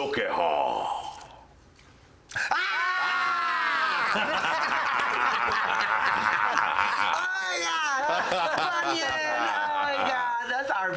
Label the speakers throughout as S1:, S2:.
S1: Look at her.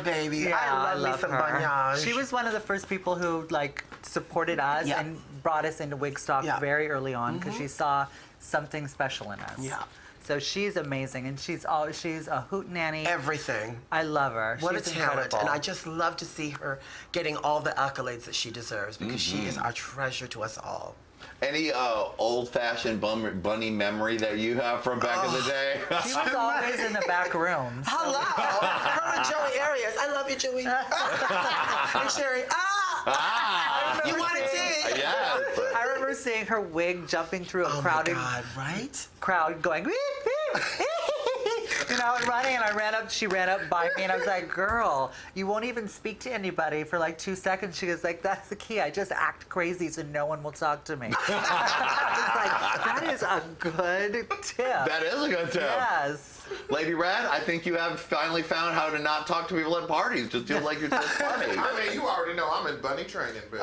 S2: Baby,
S3: yeah,
S2: I love me some
S3: her.
S2: Bagnage.
S3: She was one of the first people who like supported us and brought us into Wigstock very early on because she saw something special in us.
S2: Yeah.
S3: So she's amazing, and she's a hootenanny.
S2: Everything.
S3: I love her.
S2: What
S3: she's
S2: a talent,
S3: incredible.
S2: and I just love to see her getting all the accolades that she deserves because she is our treasure to us all.
S1: Any old-fashioned bunny memory that you have from back in the day?
S3: She was always in the back rooms. So.
S2: Hello, her and Joey Arias. I love you, Joey. And Sherry. You want to see?
S1: Yeah.
S3: I remember seeing her wig jumping through a crowded crowd, going, "Beep, beep, beep," you know, and running. And I ran up. She ran up by me, and I was like, "Girl, you won't even speak to anybody for like 2 seconds." She was like, "That's the key. I just act crazy so no one will talk to me." I was like, "That is a good tip."
S1: That is a good tip.
S3: Yes.
S1: Lady Rad, I think you have finally found how to not talk to people at parties. Just feel like you're so funny.
S4: I mean, you already know I'm in bunny training, bitch.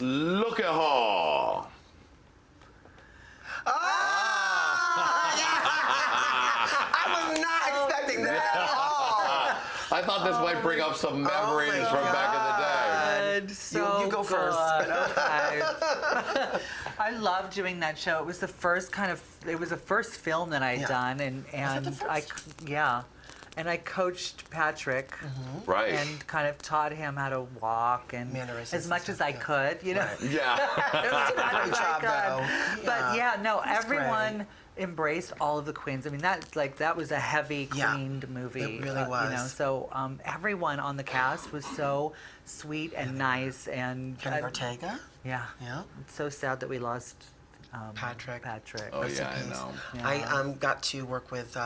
S1: Look at her.
S2: I was not expecting that at all.
S1: I thought this might bring up some memories from back in the day.
S3: So
S2: you go first.
S3: Okay. I loved doing that show. It was the first film that I'd done, and and I coached Patrick,
S1: Right.
S3: and kind of taught him how to walk and
S2: Mannerisms
S3: as much
S2: and
S3: as I could, you know.
S2: Right.
S1: Yeah.
S2: It was a great job, though.
S3: But everyone
S2: great.
S3: embraced all of the queens. I mean, that was a heavy queened movie.
S2: It really was.
S3: You know, so everyone on the cast was so sweet and nice, and
S2: Kenny Ortega.
S3: yeah. It's so sad that we lost
S2: Patrick.
S1: Oh, yeah, I know.
S2: Yeah. I got to work with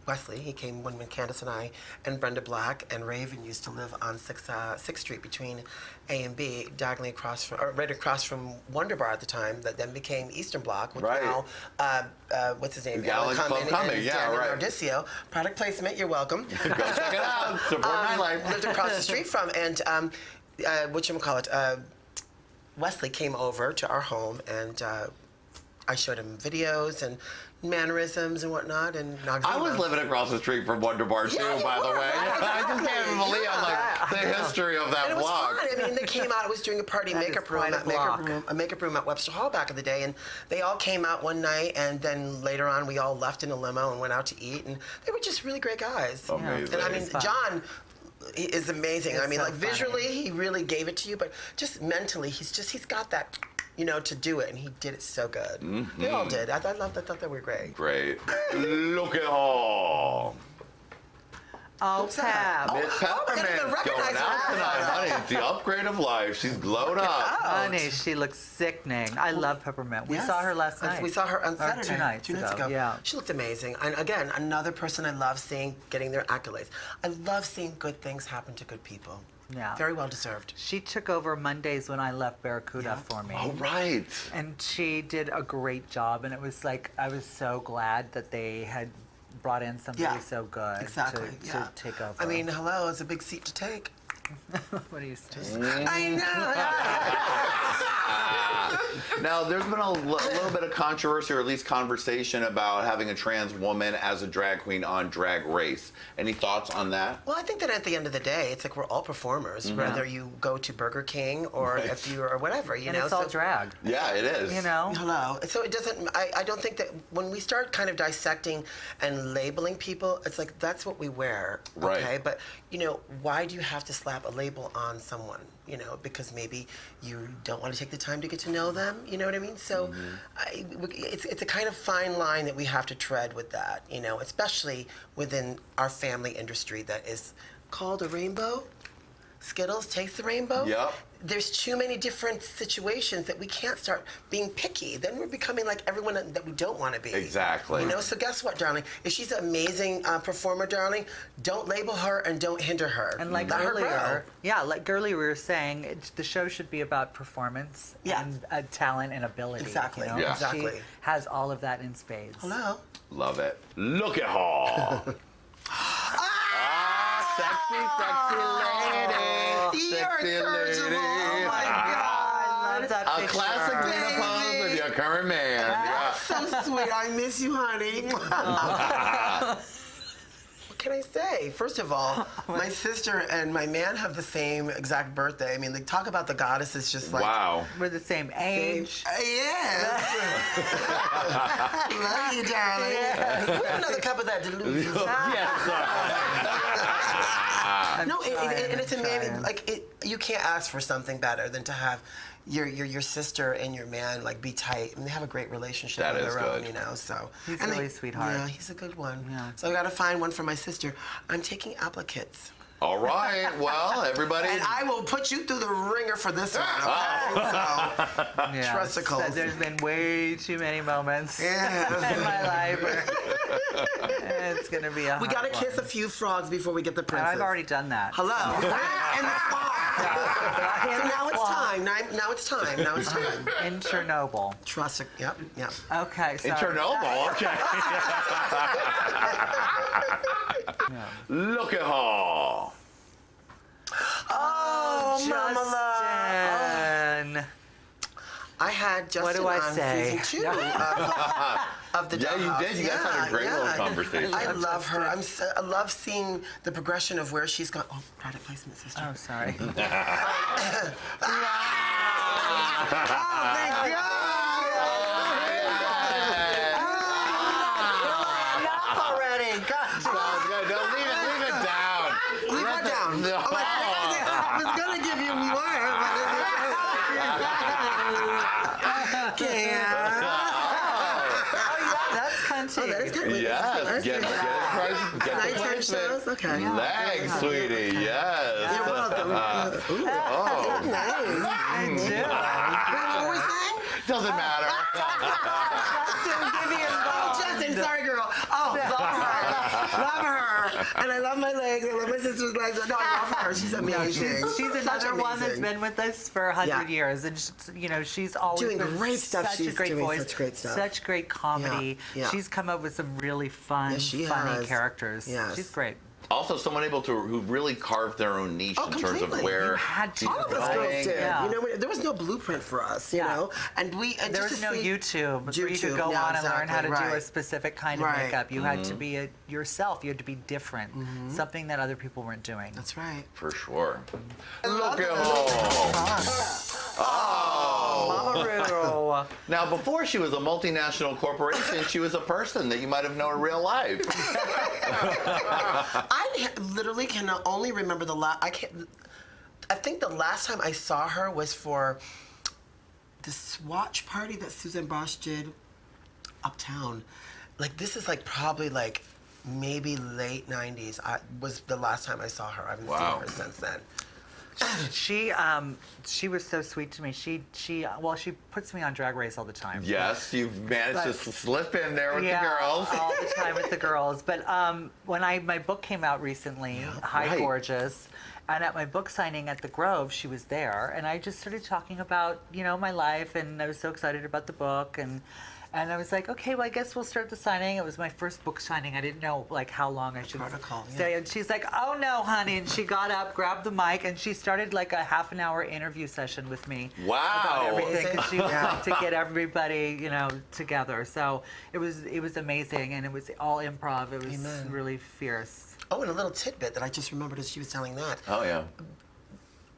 S2: Wesley. He came when Candis and I and Brenda Black and Raven used to live on 6th Street between A and B, diagonally across from, or right across from Wonder Bar at the time, that then became Eastern Block, which now, what's his name?
S1: Alan Cumming, yeah,
S2: Darren
S1: right.
S2: Ardicio. Product placement, you're welcome.
S1: Go check it out. Support my life.
S2: Lived across the street from, and Wesley came over to our home, and I showed him videos and mannerisms and whatnot, and
S1: I was living across the street from Wonder Bar too, by the way. I just can't even believe the history of that
S2: and it was
S1: block.
S2: fun. I mean, they came out. I was doing a party makeup room at Webster Hall back in the day, and they all came out one night, and then later on we all left in a limo and went out to eat, and they were just really great guys.
S1: Amazing.
S2: And I mean, John is amazing. I mean,
S3: so
S2: like visually, he really gave it to you, but just mentally, he's got that, you know, to do it, and he did it so good. They all did. I thought they were great.
S1: Great. Look at her.
S3: Oh, Pep.
S1: Miss Peppermint going out tonight, honey. It's the upgrade of life. She's glowed up.
S3: Honey, she looks sickening. I love Peppermint. We saw her last night.
S2: We saw her on Saturday.
S3: 2 nights ago.
S2: Yeah. She looked amazing. And again, another person I love seeing getting their accolades. I love seeing good things happen to good people.
S3: Yeah.
S2: Very well deserved.
S3: She took over Mondays when I left Barracuda for me.
S1: Oh, right.
S3: And she did a great job, and it was like, I was so glad that they had brought in somebody so good to take over.
S2: I mean, hello, it's a big seat to take.
S3: What do you say?
S2: I know.
S1: Now, there's been a little bit of controversy, or at least conversation, about having a trans woman as a drag queen on Drag Race. Any thoughts on that?
S2: Well, I think that at the end of the day, it's like we're all performers, whether you go to Burger King or if you or whatever, you know.
S3: It's all drag.
S1: Yeah, it is.
S3: You know.
S2: Hello. So it doesn't. I don't think that when we start kind of dissecting and labeling people, it's like that's what we wear.
S1: Right.
S2: Okay. But you know, why do you have to slap a label on someone? You know, because maybe you don't want to take the time to get to know them. You know what I mean? So it's a kind of fine line that we have to tread with that. You know, especially within our family industry that is called a rainbow. Skittles taste the rainbow.
S1: Yep.
S2: There's too many different situations that we can't start being picky. Then we're becoming like everyone that we don't want to be.
S1: Exactly.
S2: You know, so guess what, darling? If she's an amazing performer, darling, don't label her and don't hinder her.
S3: And like earlier, we were saying, the show should be about performance and talent and ability.
S2: Exactly.
S3: You know?
S1: Yeah.
S2: Exactly.
S3: She has all of that in spades.
S2: Hello.
S1: Love it. Look at her. Sexy, sexy lady. sexy lady.
S2: Oh my
S3: I love that
S1: A
S3: picture.
S1: classic Lina pose with your current man. Yeah.
S2: So sweet. I miss you, honey. What can I say? First of all, my sister and my man have the same exact birthday. I mean, like, talk about the goddesses just like...
S1: Wow.
S3: We're the same age.
S2: Yes. Love you, darling.
S3: Yeah.
S2: We have another cup of that delusion. No, and it's amazing. Like, you can't ask for something better than to have your sister and your man like be tight, and they have a great relationship
S1: That
S2: of
S1: is
S2: their own,
S1: good.
S2: you know. So
S3: He's
S2: and
S3: really a sweetheart.
S2: Yeah, he's a good one.
S3: Yeah.
S2: So I got to find one for my sister. I'm taking applicants,
S1: All right. Well, everybody.
S2: and I will put you through the ringer for this one. Okay? So
S3: Yeah.
S2: Trusticles.
S3: There's been way too many moments
S2: Yeah.
S3: in my life where it's gonna be a
S2: we got to
S3: hard
S2: kiss a
S3: one.
S2: few frogs before we get the
S3: And
S2: princess.
S3: I've already done that.
S2: Hello. And the frog. So now it's time. Now it's time. Now it's time.
S3: In Chernobyl.
S2: Trust. Yep.
S3: Okay.
S1: In
S3: Sorry.
S1: Chernobyl, okay. Look at her.
S2: Oh, Mama Love.
S3: Justin.
S2: I had Justin
S3: What do I
S2: on
S3: say?
S2: season 2 of the
S1: Yeah,
S2: Dollhouse.
S1: you did. You guys had a great little conversation.
S2: I love her. I love seeing the progression of where she's gone. Oh, product placement, sister.
S3: Oh, sorry.
S2: Oh, thank God. Enough already. God.
S1: Don't leave it down.
S2: Leave her down.
S1: No.
S2: Oh, I was gonna give you more.
S3: That's country.
S2: That's good.
S1: Yes, get the
S2: Nighttime
S1: placement.
S2: shows? Okay.
S1: Legs, sweetie, yes.
S2: You're welcome. Ooh,
S1: Oh,
S2: nice.
S3: I do.
S2: What were we saying?
S1: doesn't matter.
S2: Oh, Justin, sorry, girl. Oh, love her. And I love my legs. I love my sister's legs. No, I love her. She's amazing.
S3: She's
S2: Such
S3: another one that's
S2: amazing.
S3: been with us for 100
S2: Yeah.
S3: years, and she's always
S2: Doing
S3: been
S2: great stuff.
S3: Such
S2: She's
S3: a great
S2: doing
S3: voice,
S2: such great stuff.
S3: such great comedy.
S2: Yeah.
S3: She's come up with some really fun,
S2: Yes, she
S3: funny
S2: has.
S3: characters.
S2: Yes.
S3: She's great.
S1: Also, someone who really carved their own niche
S2: Oh,
S1: in terms of
S2: completely.
S1: where
S3: You had to.
S1: she's
S2: All of us girls
S1: going.
S2: did.
S3: Yeah.
S2: You know, there was no blueprint for us, you
S3: Yeah.
S2: know? And
S3: There
S2: just
S3: was
S2: to
S3: no
S2: see-
S3: YouTube where you could go
S2: yeah,
S3: on and learn how to
S2: exactly,
S3: do a
S2: right.
S3: specific kind of
S2: Right.
S3: makeup. You had to be yourself. You had to be different, something that other people weren't doing.
S2: That's right.
S1: For sure.
S2: love
S1: Look at
S2: it.
S1: her. Oh.
S3: Mama Ru.
S1: Now, before she was a multinational corporation, she was a person that you might have known in real life.
S2: I literally can only remember the last. I think the last time I saw her was for the swatch party that Susan Bosch did uptown. Like, this is like probably like maybe late 90s. Was the last time I saw her. I haven't
S1: Wow.
S2: seen her since then.
S3: She was so sweet to me. She puts me on Drag Race all the time.
S1: Yes, you've managed to
S3: But-
S1: slip in there with
S3: Yeah,
S1: the girls.
S3: all the time with the girls. But when my book came out recently, Hi
S1: right.
S3: Gorgeous, and at my book signing at the Grove, she was there, and I just started talking about my life, and I was so excited about the book, and I was like, okay, well, I guess we'll start the signing. It was my first book signing. I didn't know like how long I should
S2: Protocol, yeah.
S3: stay. And she's like, oh no, honey. And she got up, grabbed the mic, and she started like a half-an-hour interview session with me.
S1: Wow.
S3: About everything, because she
S2: Yeah.
S3: wanted to get everybody, together. So it was amazing, and it was all improv. It was
S2: Amen.
S3: really fierce.
S2: Oh, and a little tidbit that I just remembered as she was telling that.
S1: Oh, yeah.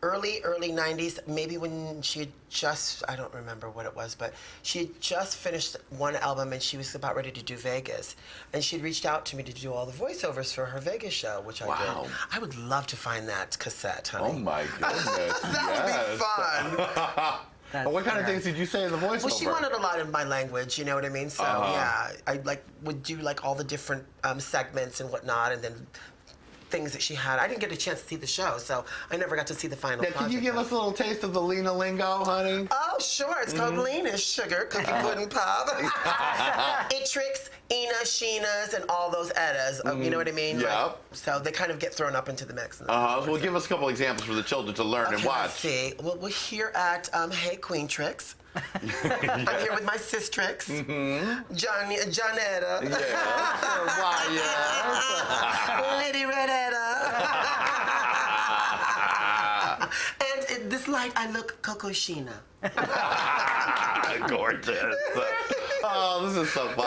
S2: Early 90s, maybe when she had just, I don't remember what it was, but she had just finished one album and she was about ready to do Vegas. And she'd reached out to me to do all the voiceovers for her Vegas show, which I
S1: Wow.
S2: did. I would love to find that cassette, honey.
S1: Oh, my goodness.
S2: That would be fun.
S3: That's
S1: What kind of
S3: fair.
S1: things did you say in the voiceover?
S2: Well, she wanted a lot in my language, you know what I mean? So, yeah, I would do all the different segments and whatnot, and then things that she had. I didn't get a chance to see the show, so I never got to see the final
S1: Now, can you
S2: project.
S1: give us a little taste of the Lina lingo, honey?
S2: Oh, sure. It's called Lina Sugar Cookie Pudding Pop. It tricks Ina, Sheena's, and all those Eddas. You know what I mean?
S1: Yeah.
S2: So they kind of get thrown up into the mix.
S1: Well, give us a couple examples for the children to learn and
S2: Okay,
S1: watch.
S2: let's see. Well, we're here at Hey Queen Tricks. I'm here with my sis Tricks. Johnetta.
S1: Yeah. Why, yes.
S2: Lady Redetta. this light, I look Coco Sheena.
S1: Gorgeous. Oh, this is so fun.